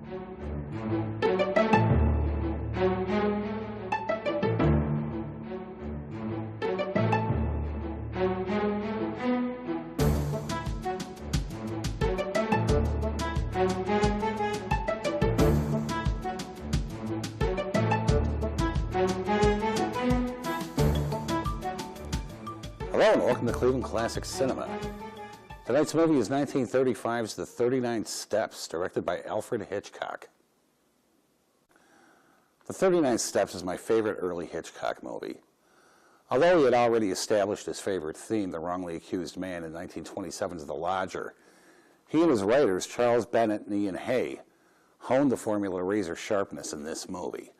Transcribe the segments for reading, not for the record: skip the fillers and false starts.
Hello and welcome to Cleveland Classic Cinema. Tonight's movie is 1935's The 39 Steps, directed by Alfred Hitchcock. The 39 Steps is my favorite early Hitchcock movie. Although he had already established his favorite theme, the wrongly accused man, in 1927's The Lodger, he and his writers, Charles Bennett and Ian Hay, honed the formula razor sharpness in this movie.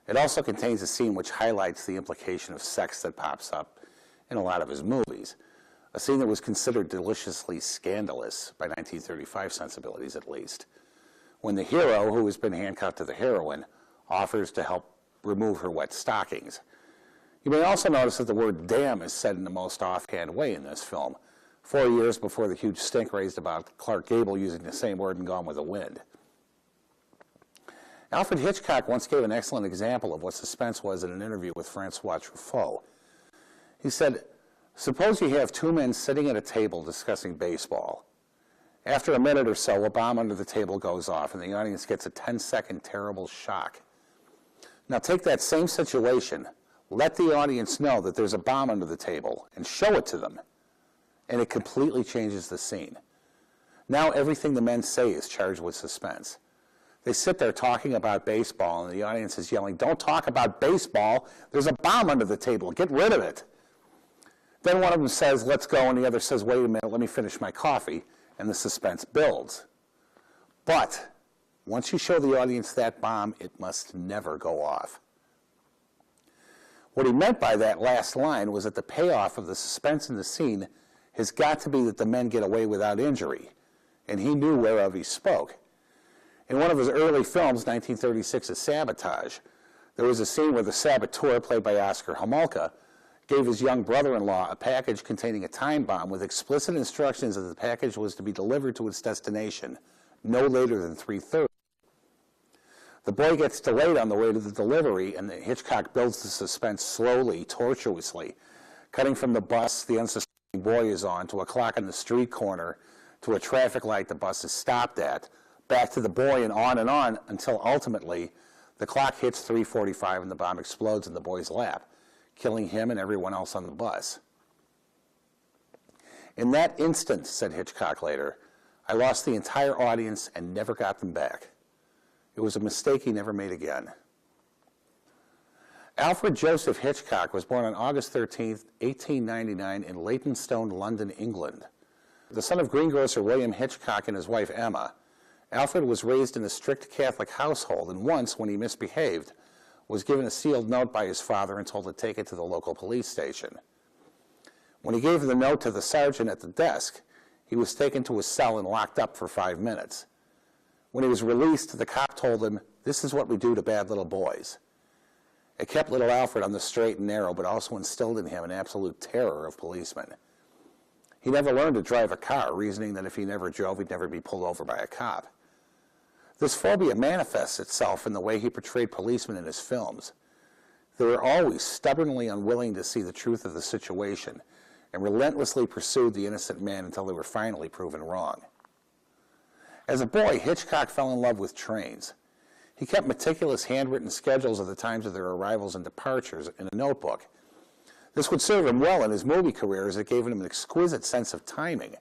It also contains a scene which highlights the implication of sex that pops up in a lot of his movies, a scene that was considered deliciously scandalous by 1935 sensibilities at least, when the hero, who has been handcuffed to the heroine, offers to help remove her wet stockings. You may also notice that the word damn is said in the most offhand way in this film, 4 years before the huge stink raised about Clark Gable using the same word in Gone with the Wind. Alfred Hitchcock once gave an excellent example of what suspense was in an interview with Francois Truffaut. He said, "Suppose you have two men sitting at a table discussing baseball. After a minute or so, a bomb under the table goes off and the audience gets a 10-second terrible shock. Now take that same situation, let the audience know that there's a bomb under the table, and show it to them, and it completely changes the scene. Now everything the men say is charged with suspense. They sit there talking about baseball, and the audience is yelling, 'Don't talk about baseball, there's a bomb under the table, get rid of it.' Then one of them says, 'Let's go,' and the other says, 'Wait a minute, let me finish my coffee,' and the suspense builds. But once you show the audience that bomb, it must never go off." What he meant by that last line was that the payoff of the suspense in the scene has got to be that the men get away without injury, and he knew whereof he spoke. In one of his early films, 1936's Sabotage, there was a scene where the saboteur, played by Oscar Homolka, gave his young brother-in-law a package containing a time bomb with explicit instructions that the package was to be delivered to its destination no later than 3:30. The boy gets delayed on the way to the delivery, and Hitchcock builds the suspense slowly, tortuously, cutting from the bus the unsuspecting boy is on, to a clock on the street corner, to a traffic light the bus is stopped at, back to the boy, and on, until ultimately the clock hits 3:45 and the bomb explodes in the boy's lap, killing him and everyone else on the bus. "In that instant," said Hitchcock later, "I lost the entire audience and never got them back. It was a mistake he never made again." Alfred Joseph Hitchcock was born on August 13, 1899 in Leytonstone, London, England. The son of greengrocer William Hitchcock and his wife Emma, Alfred was raised in a strict Catholic household, and once, when he misbehaved, was given a sealed note by his father and told to take it to the local police station. When he gave the note to the sergeant at the desk, he was taken to his cell and locked up for 5 minutes. When he was released, the cop told him, "This is what we do to bad little boys." It kept little Alfred on the straight and narrow, but also instilled in him an absolute terror of policemen. He never learned to drive a car, reasoning that if he never drove, he'd never be pulled over by a cop. This phobia manifests itself in the way he portrayed policemen in his films. They were always stubbornly unwilling to see the truth of the situation and relentlessly pursued the innocent man until they were finally proven wrong. As a boy, Hitchcock fell in love with trains. He kept meticulous handwritten schedules of the times of their arrivals and departures in a notebook. This would serve him well in his movie career, as it gave him an exquisite sense of timing,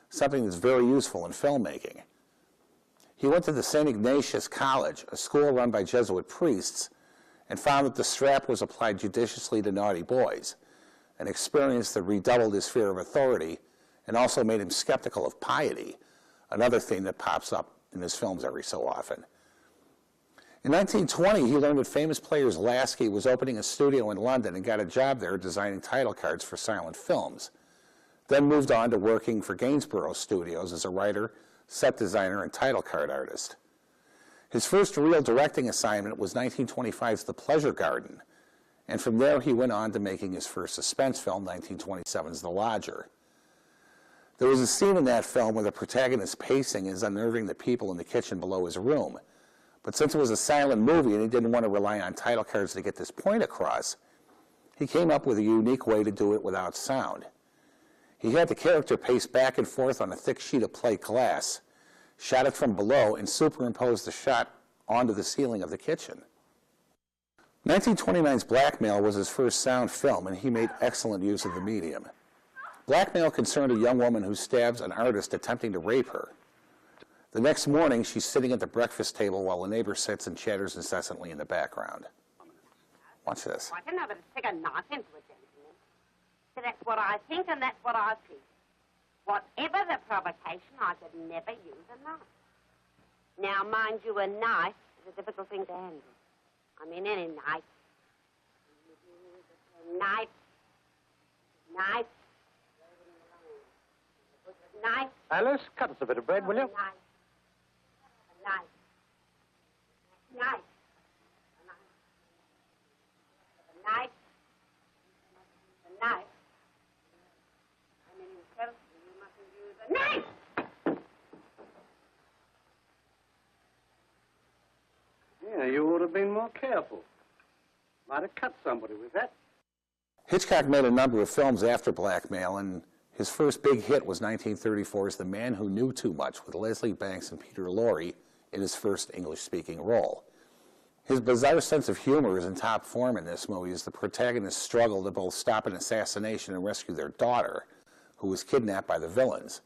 something that's very useful in filmmaking. He went to the St. Ignatius College, a school run by Jesuit priests, and found that the strap was applied judiciously to naughty boys, an experience that redoubled his fear of authority and also made him skeptical of piety, another theme that pops up in his films every so often. In 1920, he learned that famous players Lasky was opening a studio in London and got a job there designing title cards for silent films, then moved on to working for Gainsborough Studios as a writer, set designer, and title card artist. His first real directing assignment was 1925's The Pleasure Garden, and from there he went on to making his first suspense film, 1927's The Lodger. There was a scene in that film where the protagonist's pacing is unnerving the people in the kitchen below his room, But since it was a silent movie and he didn't want to rely on title cards to get this point across, he came up with a unique way to do it without sound. He had the character pace back and forth on a thick sheet of plate glass, shot it from below, and superimposed the shot onto the ceiling of the kitchen. 1929's Blackmail was his first sound film, and he made excellent use of the medium. Blackmail concerned a young woman who stabs an artist attempting to rape her. The next morning, she's sitting at the breakfast table while a neighbor sits and chatters incessantly in the background. Watch this. I can never stick a knife into a gentleman. So that's what I think and that's what I feel. Whatever the provocation, I could never use a knife. Now, mind you, a knife is a difficult thing to handle. I mean, any knife. Knife. Alice, cut us a bit of bread, will you? Knife. And then you tell you mustn't use a knife. Yeah, you would have been more careful. Might have cut somebody with that. Hitchcock made a number of films after Blackmail, and his first big hit was 1934's The Man Who Knew Too Much with Leslie Banks and Peter Lorre in his first English-speaking role. His bizarre sense of humor is in top form in this movie as the protagonists struggle to both stop an assassination and rescue their daughter, who was kidnapped by the villains.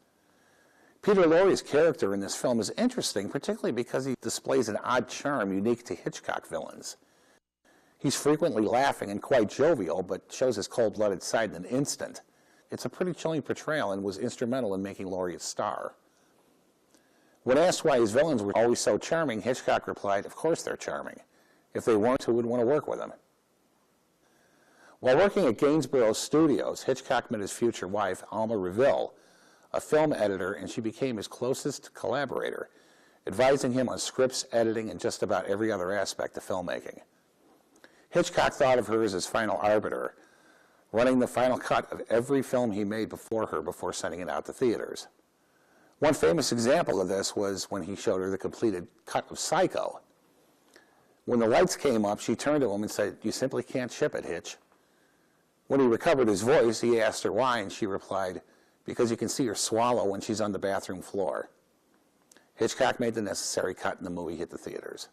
Peter Lorre's character in this film is interesting, particularly because he displays an odd charm unique to Hitchcock villains. He's frequently laughing and quite jovial, but shows his cold-blooded side in an instant. It's a pretty chilling portrayal and was instrumental in making Lorre a star. When asked why his villains were always so charming, Hitchcock replied, "Of course they're charming. If they weren't, who would want to work with them?" While working at Gainsborough Studios, Hitchcock met his future wife, Alma Reville, a film editor, and she became his closest collaborator, advising him on scripts, editing, and just about every other aspect of filmmaking. Hitchcock thought of her as his final arbiter, running the final cut of every film he made before her before sending it out to theaters. One famous example of this was when he showed her the completed cut of Psycho. When the lights came up, she turned to him and said, "You simply can't ship it, Hitch." When he recovered his voice, he asked her why, and she replied, "Because you can see her swallow when she's on the bathroom floor." Hitchcock made the necessary cut and the movie hit the theaters.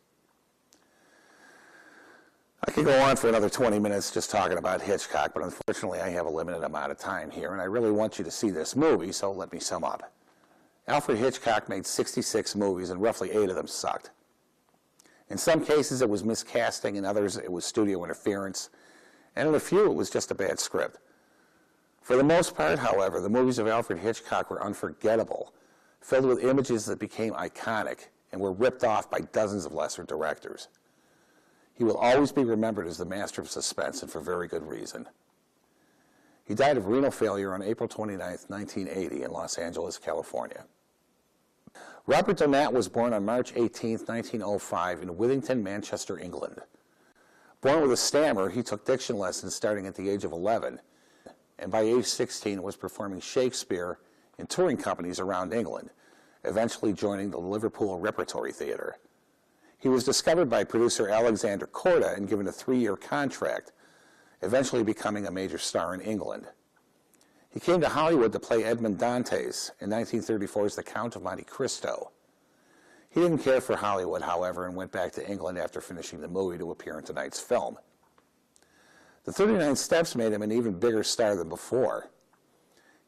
I could go on for another 20 minutes just talking about Hitchcock, but unfortunately I have a limited amount of time here, and I really want you to see this movie, so let me sum up. Alfred Hitchcock made 66 movies, and roughly 8 of them sucked. In some cases it was miscasting, in others it was studio interference, and in a few it was just a bad script. For the most part, however, the movies of Alfred Hitchcock were unforgettable, filled with images that became iconic and were ripped off by dozens of lesser directors. He will always be remembered as the master of suspense, and for very good reason. He died of renal failure on April 29, 1980 in Los Angeles, California. Robert Donat was born on March 18, 1905 in Withington, Manchester, England. Born with a stammer, he took diction lessons starting at the age of 11, and by age 16 was performing Shakespeare in touring companies around England, eventually joining the Liverpool Repertory Theatre. He was discovered by producer Alexander Korda and given a 3-year contract, eventually becoming a major star in England. He came to Hollywood to play Edmond Dantes in 1934's The Count of Monte Cristo. He didn't care for Hollywood, however, and went back to England after finishing the movie to appear in tonight's film. The 39 Steps made him an even bigger star than before.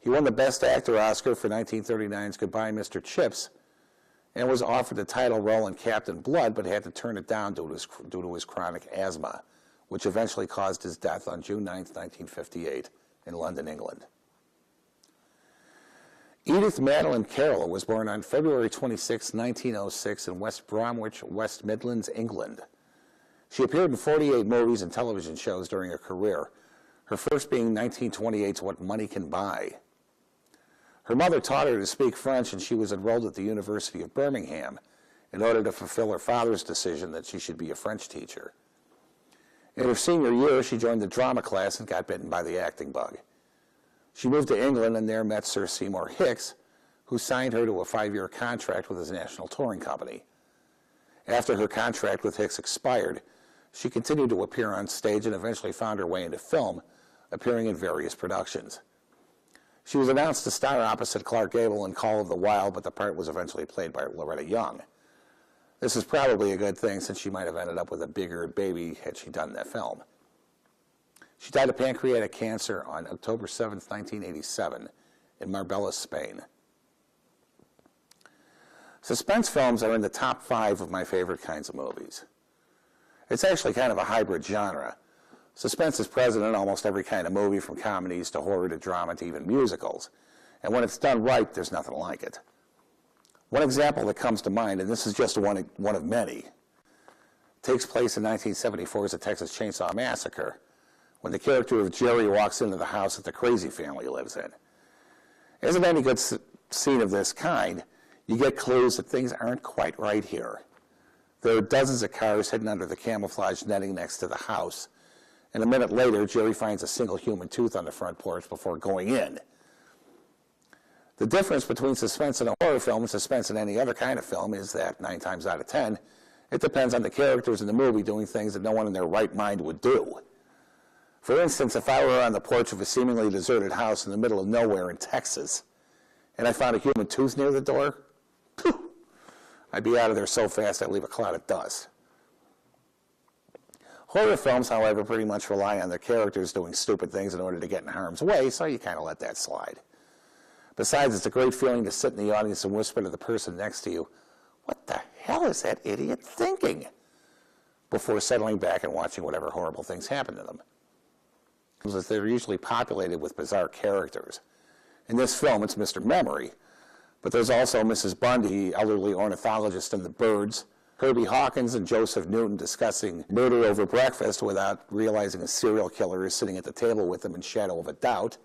He won the Best Actor Oscar for 1939's Goodbye, Mr. Chips, and was offered the title role in Captain Blood, but had to turn it down due to his chronic asthma, which eventually caused his death on June 9, 1958, in London, England. Edith Madeline Carroll was born on February 26, 1906, in West Bromwich, West Midlands, England. She appeared in 48 movies and television shows during her career, her first being 1928's What Money Can Buy. Her mother taught her to speak French, and she was enrolled at the University of Birmingham in order to fulfill her father's decision that she should be a French teacher. In her senior year, she joined the drama class and got bitten by the acting bug. She moved to England and there met Sir Seymour Hicks, who signed her to a 5-year contract with his national touring company. After her contract with Hicks expired, she continued to appear on stage and eventually found her way into film, appearing in various productions. She was announced to star opposite Clark Gable in Call of the Wild, but the part was eventually played by Loretta Young. This is probably a good thing, since she might have ended up with a bigger baby had she done that film. She died of pancreatic cancer on October 7, 1987, in Marbella, Spain. Suspense films are in the top 5 of my favorite kinds of movies. It's actually kind of a hybrid genre. Suspense is present in almost every kind of movie, from comedies to horror to drama to even musicals. And when it's done right, there's nothing like it. One example that comes to mind, and this is just one of many, takes place in 1974's The Texas Chainsaw Massacre, when the character of Jerry walks into the house that the Crazy family lives in. As in any good scene of this kind, you get clues that things aren't quite right here. There are dozens of cars hidden under the camouflage netting next to the house, and a minute later, Jerry finds a single human tooth on the front porch before going in. The difference between suspense in a horror film and suspense in any other kind of film is that 9 times out of 10, it depends on the characters in the movie doing things that no one in their right mind would do. For instance, if I were on the porch of a seemingly deserted house in the middle of nowhere in Texas, and I found a human tooth near the door, phew, I'd be out of there so fast I'd leave a cloud of dust. Horror films, however, pretty much rely on their characters doing stupid things in order to get in harm's way, so you kind of let that slide. Besides, it's a great feeling to sit in the audience and whisper to the person next to you, "What the hell is that idiot thinking?" before settling back and watching whatever horrible things happen to them. They're usually populated with bizarre characters. In this film, it's Mr. Memory, but there's also Mrs. Bundy, elderly ornithologist in The Birds, Herbie Hawkins and Joseph Newton discussing murder over breakfast without realizing a serial killer is sitting at the table with them in shadow of a doubt,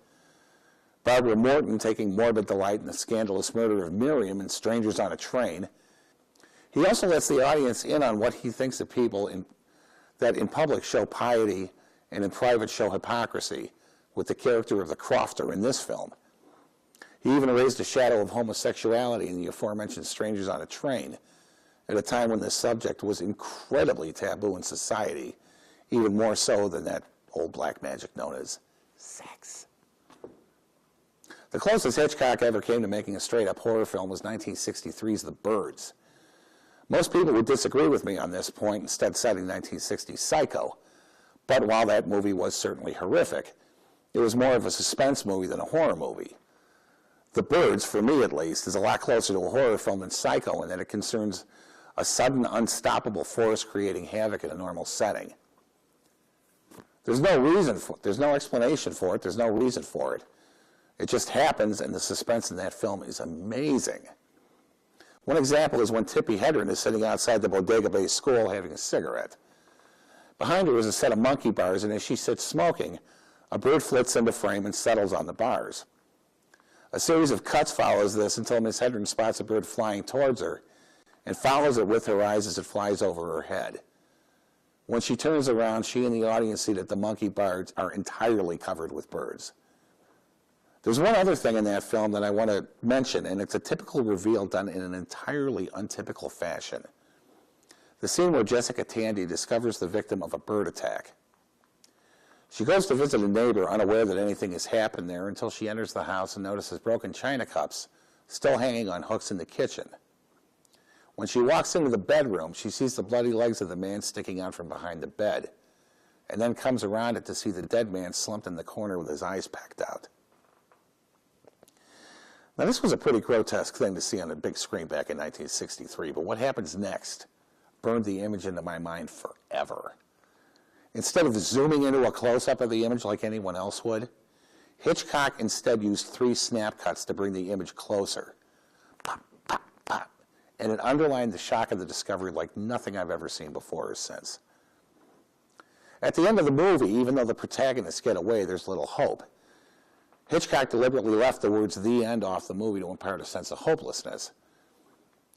Barbara Morton taking morbid delight in the scandalous murder of Miriam in Strangers on a Train. He also lets the audience in on what he thinks of people that in public show piety and in private show hypocrisy, with the character of the crofter in this film. He even raised a shadow of homosexuality in the aforementioned Strangers on a Train, at a time when this subject was incredibly taboo in society, even more so than that old black magic known as sex. The closest Hitchcock ever came to making a straight-up horror film was 1963's The Birds. Most people would disagree with me on this point, instead citing 1960's Psycho. But while that movie was certainly horrific, it was more of a suspense movie than a horror movie. The Birds, for me at least, is a lot closer to a horror film than Psycho in that it concerns a sudden, unstoppable force creating havoc in a normal setting. There's no explanation for it, there's no reason for it. It just happens, and the suspense in that film is amazing. One example is when Tippi Hedren is sitting outside the Bodega Bay School having a cigarette. Behind her is a set of monkey bars, and as she sits smoking, a bird flits into frame and settles on the bars. A series of cuts follows this until Miss Hedren spots a bird flying towards her and follows it with her eyes as it flies over her head. When she turns around, she and the audience see that the monkey bars are entirely covered with birds. There's one other thing in that film that I want to mention, and it's a typical reveal done in an entirely untypical fashion. The scene where Jessica Tandy discovers the victim of a bird attack. She goes to visit a neighbor, unaware that anything has happened there, until she enters the house and notices broken china cups still hanging on hooks in the kitchen. When she walks into the bedroom, she sees the bloody legs of the man sticking out from behind the bed, and then comes around it to see the dead man slumped in the corner with his eyes packed out. Now, this was a pretty grotesque thing to see on a big screen back in 1963, but what happens next burned the image into my mind forever. Instead of zooming into a close-up of the image like anyone else would, Hitchcock instead used 3 snap cuts to bring the image closer. Pop, pop, pop. And it underlined the shock of the discovery like nothing I've ever seen before or since. At the end of the movie, even though the protagonists get away, there's little hope. Hitchcock deliberately left the words "the end" off the movie to impart a sense of hopelessness.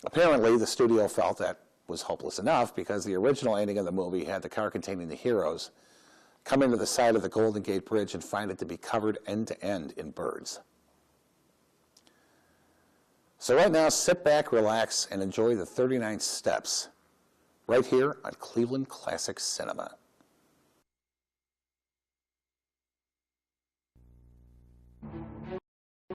Apparently, the studio felt that was hopeless enough because the original ending of the movie had the car containing the heroes come into the side of the Golden Gate Bridge and find it to be covered end to end in birds. So right now, sit back, relax, and enjoy the 39 steps right here on Cleveland Classic Cinema.